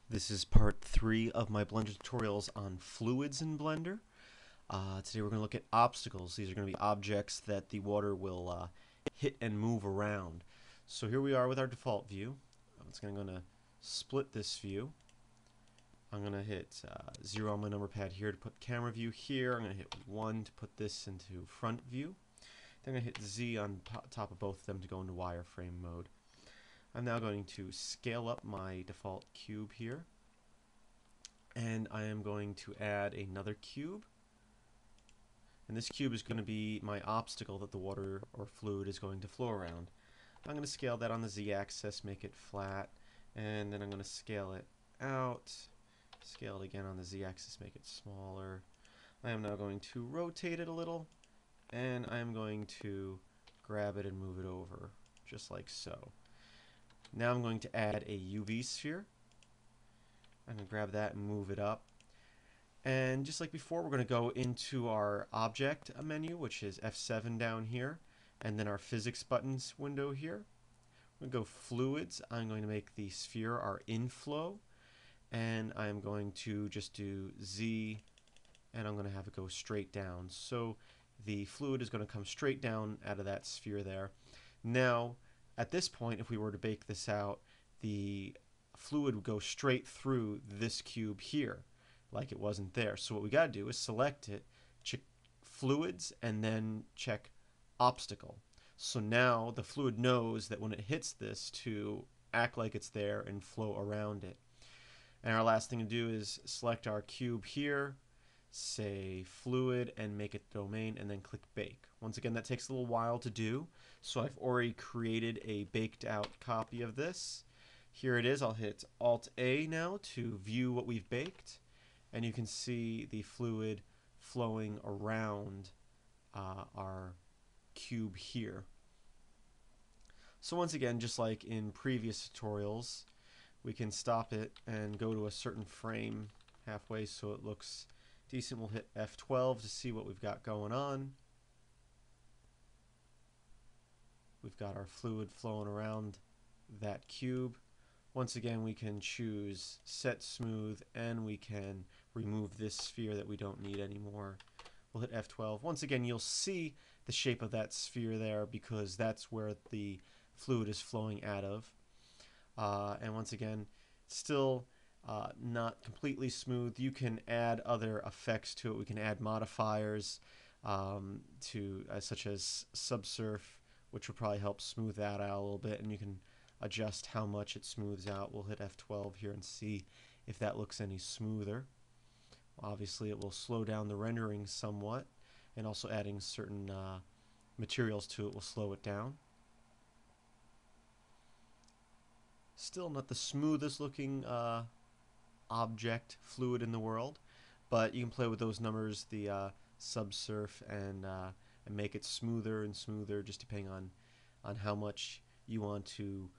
This is part 3 of my Blender tutorials on fluids in Blender. Today we're going to look at obstacles. These are going to be objects that the water will hit and move around. So here we are with our default view. I'm going to split this view. I'm going to hit 0 on my number pad here to put camera view here. I'm going to hit 1 to put this into front view. Then I'm going to hit Z on top of both of them to go into wireframe mode. I'm now going to scale up my default cube here, and I am going to add another cube, and this cube is going to be my obstacle that the water or fluid is going to flow around. I'm going to scale that on the Z-axis, make it flat, and then I'm going to scale it out, scale it again on the Z-axis, make it smaller. I am now going to rotate it a little, and I am going to grab it and move it over, just like so. Now I'm going to add a UV sphere. I'm going to grab that and move it up. And just like before, we're going to go into our object menu, which is F7 down here, and then our physics buttons window here. We're going to go fluids. I'm going to make the sphere our inflow, and I'm going to just do Z, and I'm going to have it go straight down. So the fluid is going to come straight down out of that sphere there. Now, at this point, if we were to bake this out, the fluid would go straight through this cube here, like it wasn't there. So what we got to do is select it, check fluids, and then check obstacle. So now the fluid knows that when it hits this to act like it's there and flow around it. And our last thing to do is select our cube here, say fluid, and make it domain, and then click bake. Once again, that takes a little while to do, so I've already created a baked out copy of this. Here it is. I'll hit Alt A now to view what we've baked, and you can see the fluid flowing around our cube here. So once again, just like in previous tutorials, we can stop it and go to a certain frame halfway so it looks decent. We'll hit F12 to see what we've got going on. We've got our fluid flowing around that cube. Once again, we can choose set smooth, and we can remove this sphere that we don't need anymore. We'll hit F12. Once again, you'll see the shape of that sphere there because that's where the fluid is flowing out of. And once again, still not completely smooth. You can add other effects to it. We can add modifiers such as subsurf, which will probably help smooth that out a little bit, and you can adjust how much it smooths out. We'll hit F12 here and see if that looks any smoother. Obviously it will slow down the rendering somewhat, and also adding certain materials to it will slow it down. Still not the smoothest looking object fluid in the world, but you can play with those numbers, the subsurf, and make it smoother and smoother, just depending on how much you want to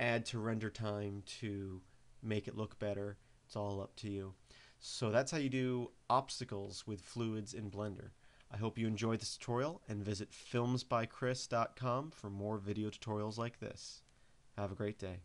add to render time to make it look better. It's all up to you. So that's how you do obstacles with fluids in Blender. I hope you enjoyed this tutorial, and visit filmsbychris.com for more video tutorials like this. Have a great day.